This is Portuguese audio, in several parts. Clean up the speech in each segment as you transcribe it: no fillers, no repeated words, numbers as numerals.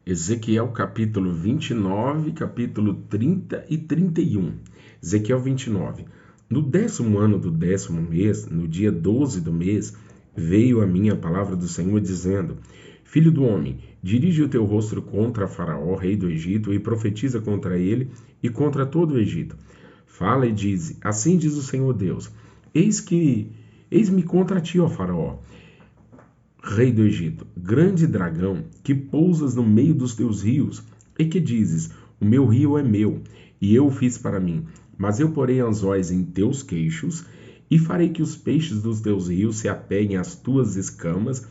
Ezequiel capítulo 29, capítulo 30 e 31. Ezequiel 29. No 10º ano do 10º mês, no dia 12 do mês, veio a mim a palavra do Senhor dizendo: Filho do homem, dirige o teu rosto contra Faraó, rei do Egito, e profetiza contra ele e contra todo o Egito. Fala e diz: Assim diz o Senhor Deus: Eis-me contra ti, ó Faraó, rei do Egito, grande dragão, que pousas no meio dos teus rios, e que dizes: O meu rio é meu, e eu o fiz para mim. Mas eu porei anzóis em teus queixos, e farei que os peixes dos teus rios se apeguem às tuas escamas,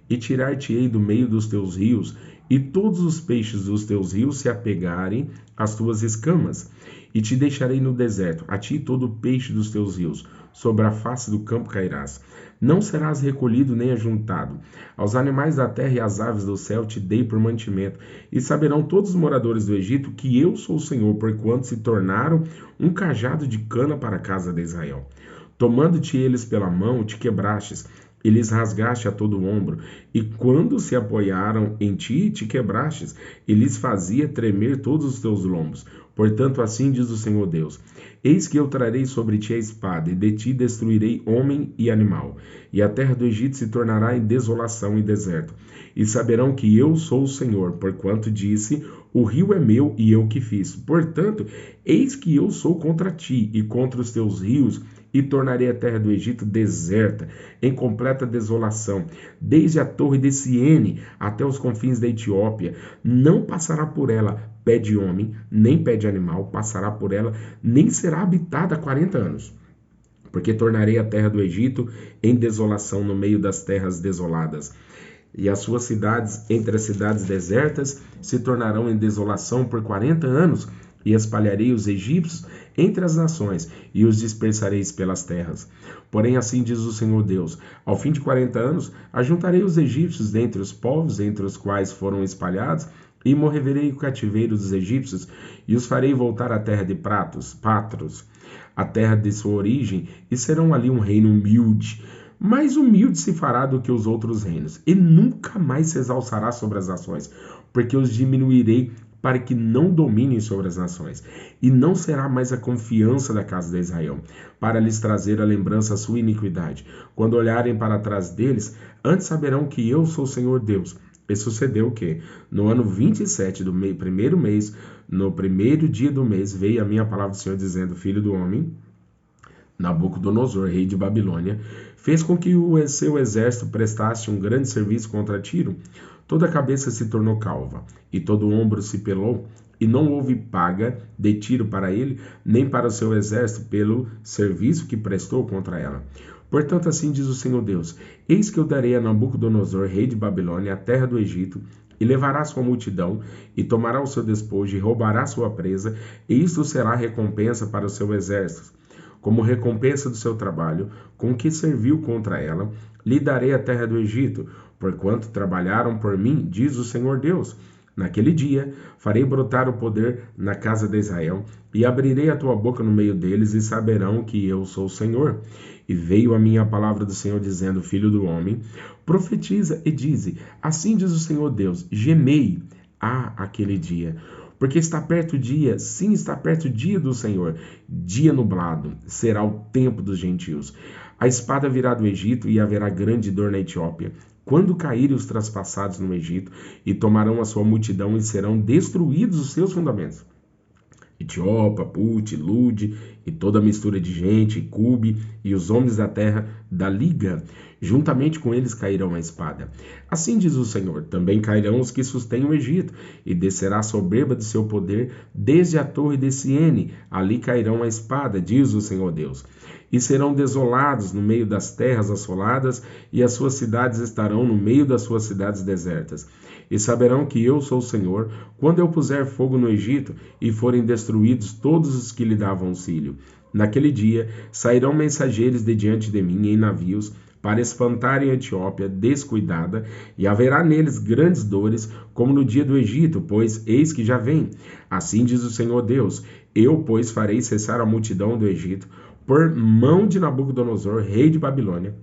e tirar-te-ei do meio dos teus rios, e todos os peixes dos teus rios se apegarem às tuas escamas. E te deixarei no deserto, a ti todo o peixe dos teus rios, sobre a face do campo cairás. Não serás recolhido nem ajuntado. Aos animais da terra e às aves do céu te dei por mantimento. E saberão todos os moradores do Egito que eu sou o Senhor, porquanto se tornaram um cajado de cana para a casa de Israel. Tomando-te eles pela mão, te quebrastes, e lhes rasgaste a todo o ombro, e quando se apoiaram em ti, te quebrastes, e lhes fazia tremer todos os teus lombos. Portanto, assim diz o Senhor Deus: Eis que eu trarei sobre ti a espada, e de ti destruirei homem e animal, e a terra do Egito se tornará em desolação e deserto. E saberão que eu sou o Senhor, porquanto disse: O rio é meu e eu que fiz. Portanto, eis que eu sou contra ti e contra os teus rios, e tornarei a terra do Egito deserta, em completa desolação, desde a torre de Siene até os confins da Etiópia. Não passará por ela pé de homem, nem pé de animal passará por ela, nem será habitada há 40 anos. Porque tornarei a terra do Egito em desolação no meio das terras desoladas. E as suas cidades, entre as cidades desertas, se tornarão em desolação por 40 anos, e espalharei os egípcios entre as nações, e os dispersareis pelas terras. Porém, assim diz o Senhor Deus: Ao fim de 40 anos, ajuntarei os egípcios dentre os povos entre os quais foram espalhados, e moverei o cativeiro dos egípcios, e os farei voltar à terra de Patros, a terra de sua origem, e serão ali um reino humilde. Mais humilde se fará do que os outros reinos, e nunca mais se exalçará sobre as nações, porque os diminuirei para que não dominem sobre as nações. E não será mais a confiança da casa de Israel, para lhes trazer a lembrança a sua iniquidade. Quando olharem para trás deles, antes saberão que eu sou o Senhor Deus. E sucedeu que, no ano 27 do primeiro mês, no primeiro dia do mês, veio a minha palavra do Senhor dizendo: Filho do homem, Nabucodonosor, rei de Babilônia, fez com que o seu exército prestasse um grande serviço contra Tiro. Toda a cabeça se tornou calva, e todo o ombro se pelou, e não houve paga de Tiro para ele, nem para o seu exército, pelo serviço que prestou contra ela. Portanto, assim diz o Senhor Deus: Eis que eu darei a Nabucodonosor, rei de Babilônia, a terra do Egito, e levará sua multidão, e tomará o seu despojo, e roubará sua presa, e isto será recompensa para o seu exército. Como recompensa do seu trabalho, com que serviu contra ela, lhe darei a terra do Egito, porquanto trabalharam por mim, diz o Senhor Deus. Naquele dia, farei brotar o poder na casa de Israel, e abrirei a tua boca no meio deles, e saberão que eu sou o Senhor. E veio a mim a palavra do Senhor, dizendo: Filho do homem, profetiza e dize: Assim diz o Senhor Deus: Gemei aquele dia, porque está perto o dia, sim, está perto o dia do Senhor, dia nublado, será o tempo dos gentios. A espada virá do Egito, e haverá grande dor na Etiópia, quando caírem os traspassados no Egito, e tomarão a sua multidão, e serão destruídos os seus fundamentos. Etiópia, Put, Lud, e toda a mistura de gente, e Cube, e os homens da terra da liga, juntamente com eles cairão a espada. Assim diz o Senhor: também cairão os que sustêm o Egito, e descerá a soberba do seu poder desde a torre de Siene, ali cairão a espada, diz o Senhor Deus. E serão desolados no meio das terras assoladas, e as suas cidades estarão no meio das suas cidades desertas. E saberão que eu sou o Senhor, quando eu puser fogo no Egito, e forem destruídos todos os que lhe davam auxílio. Naquele dia sairão mensageiros de diante de mim em navios, para espantarem a Etiópia descuidada, e haverá neles grandes dores, como no dia do Egito, pois eis que já vem. Assim diz o Senhor Deus: Eu, pois, farei cessar a multidão do Egito, por mão de Nabucodonosor, rei de Babilônia,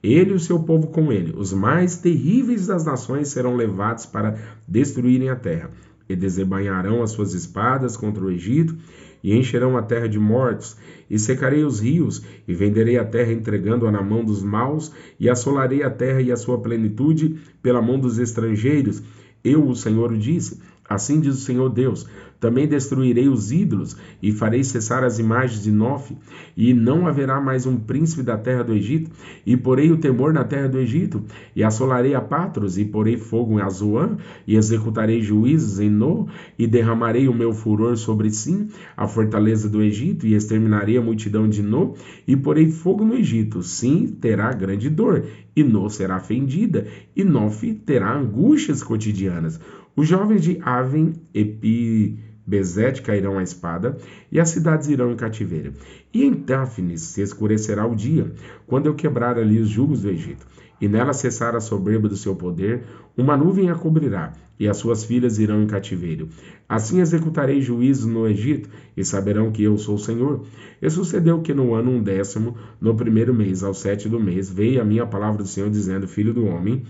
ele e o seu povo com ele. Os mais terríveis das nações serão levados para destruírem a terra, e desembainharão as suas espadas contra o Egito, e encherão a terra de mortos, e secarei os rios, e venderei a terra entregando-a na mão dos maus, e assolarei a terra e a sua plenitude pela mão dos estrangeiros. Eu, o Senhor, o disse. Assim diz o Senhor Deus: também destruirei os ídolos, e farei cessar as imagens de Nofe, e não haverá mais um príncipe da terra do Egito, e porei o temor na terra do Egito, e assolarei a Patros, e porei fogo em Azoã, e executarei juízos em No, e derramarei o meu furor sobre Sim, a fortaleza do Egito, e exterminarei a multidão de No, e porei fogo no Egito. Sim terá grande dor, e No será fendida, e Nofe terá angústias cotidianas. Os jovens de Aven e Bezete cairão à espada, e as cidades irão em cativeiro. E em Táfnis se escurecerá o dia, quando eu quebrar ali os jugos do Egito, e nela cessar a soberba do seu poder, uma nuvem a cobrirá, e as suas filhas irão em cativeiro. Assim executarei juízo no Egito, e saberão que eu sou o Senhor. E sucedeu que no ano 10º, no primeiro mês, ao 7º do mês, veio a minha palavra do Senhor, dizendo: Filho do homem,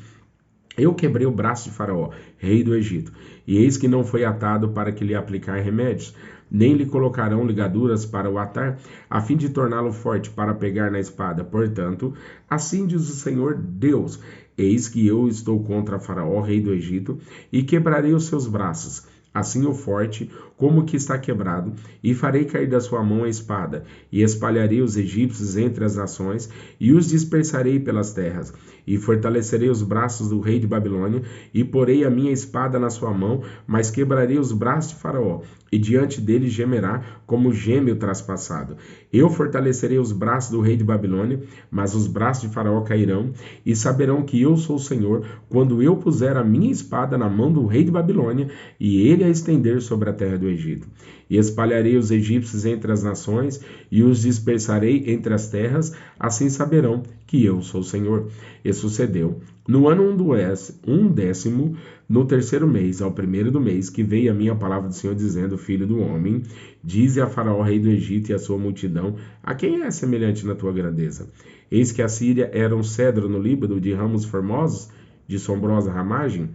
eu quebrei o braço de Faraó, rei do Egito, e eis que não foi atado para que lhe aplicar remédios, nem lhe colocarão ligaduras para o atar, a fim de torná-lo forte para pegar na espada. Portanto, assim diz o Senhor Deus: eis que eu estou contra Faraó, rei do Egito, e quebrarei os seus braços, assim o forte como que está quebrado, e farei cair da sua mão a espada, e espalharei os egípcios entre as nações, e os dispersarei pelas terras, e fortalecerei os braços do rei de Babilônia, e porei a minha espada na sua mão, mas quebrarei os braços de Faraó, e diante dele gemerá como geme o traspassado. Eu fortalecerei os braços do rei de Babilônia, mas os braços de Faraó cairão, e saberão que eu sou o Senhor, quando eu puser a minha espada na mão do rei de Babilônia, e ele a estender sobre a terra do Egito. E espalharei os egípcios entre as nações, e os dispersarei entre as terras, assim saberão que eu sou o Senhor. E sucedeu, no ano 10º, no terceiro mês, ao primeiro do mês, que veio a minha palavra do Senhor, dizendo: Filho do homem, dize a Faraó, rei do Egito, e a sua multidão: a quem é semelhante na tua grandeza? Eis que a Síria era um cedro no Líbano, de ramos formosos, de sombrosa ramagem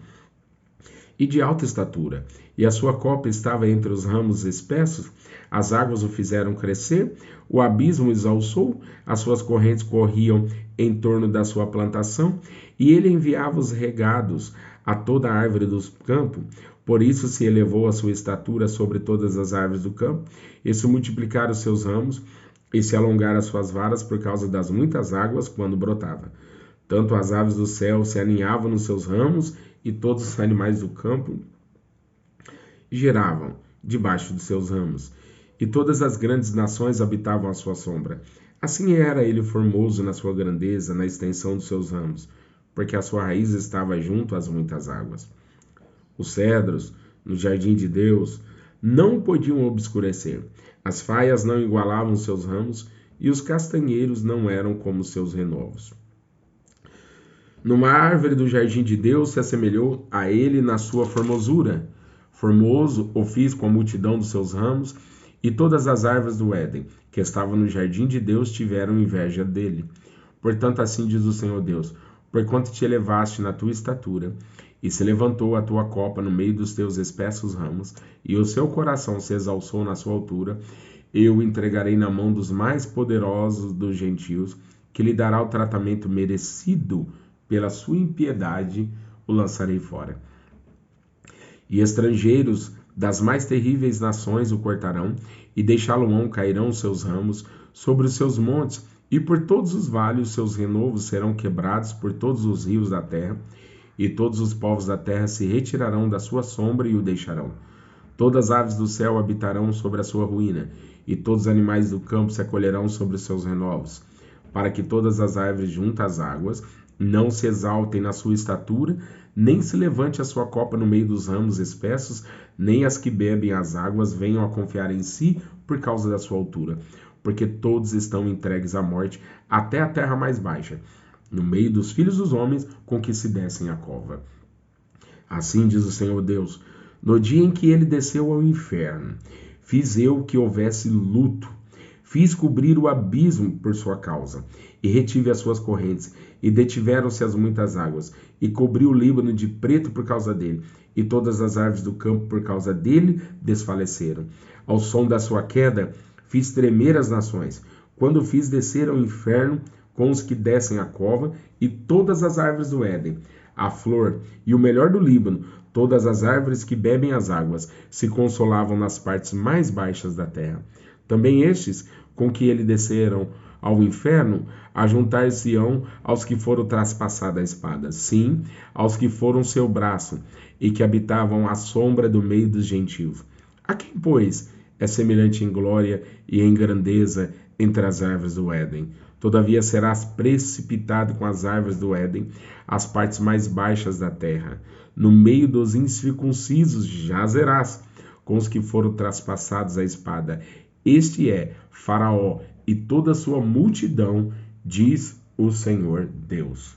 e de alta estatura, e a sua copa estava entre os ramos espessos. As águas o fizeram crescer, o abismo exalçou, as suas correntes corriam em torno da sua plantação, e ele enviava os regados a toda a árvore do campo. Por isso se elevou a sua estatura sobre todas as árvores do campo, e se multiplicaram os seus ramos, e se alongaram as suas varas por causa das muitas águas quando brotava. Tanto as aves do céu se aninhavam nos seus ramos, e todos os animais do campo giravam debaixo de seus ramos, e todas as grandes nações habitavam à sua sombra. Assim era ele formoso na sua grandeza, na extensão dos seus ramos, porque a sua raiz estava junto às muitas águas. Os cedros, no jardim de Deus, não podiam obscurecer, as faias não igualavam seus ramos, e os castanheiros não eram como seus renovos. Numa árvore do jardim de Deus se assemelhou a ele na sua formosura. Formoso o fiz com a multidão dos seus ramos, e todas as árvores do Éden, que estavam no jardim de Deus, tiveram inveja dele. Portanto, assim diz o Senhor Deus: porquanto te elevaste na tua estatura, e se levantou a tua copa no meio dos teus espessos ramos, e o seu coração se exalçou na sua altura, eu o entregarei na mão dos mais poderosos dos gentios, que lhe dará o tratamento merecido pela sua impiedade, o lançarei fora. E estrangeiros das mais terríveis nações o cortarão, e deixá-lo-ão cairão os seus ramos sobre os seus montes, e por todos os vales os seus renovos serão quebrados por todos os rios da terra, e todos os povos da terra se retirarão da sua sombra e o deixarão. Todas as aves do céu habitarão sobre a sua ruína, e todos os animais do campo se acolherão sobre os seus renovos, para que todas as árvores junto às águas não se exaltem na sua estatura, nem se levante a sua copa no meio dos ramos espessos, nem as que bebem as águas venham a confiar em si por causa da sua altura, porque todos estão entregues à morte, até a terra mais baixa, no meio dos filhos dos homens com que se descem a cova. Assim diz o Senhor Deus: no dia em que ele desceu ao inferno, fiz eu que houvesse luto, fiz cobrir o abismo por sua causa, e retive as suas correntes, e detiveram-se as muitas águas, e cobriu o Líbano de preto por causa dele, e todas as árvores do campo por causa dele desfaleceram. Ao som da sua queda, fiz tremer as nações, quando fiz descer ao inferno com os que descem a cova, e todas as árvores do Éden, a flor e o melhor do Líbano, todas as árvores que bebem as águas, se consolavam nas partes mais baixas da terra. Também estes, com que ele desceram ao inferno, ajuntar-se-ão aos que foram traspassados a espada, sim, aos que foram seu braço, e que habitavam à sombra do meio dos gentios. A quem, pois, é semelhante em glória e em grandeza entre as árvores do Éden? Todavia serás precipitado com as árvores do Éden, as partes mais baixas da terra. No meio dos incircuncisos jazerás, com os que foram traspassados a espada. Este é Faraó e toda a sua multidão, diz o Senhor Deus.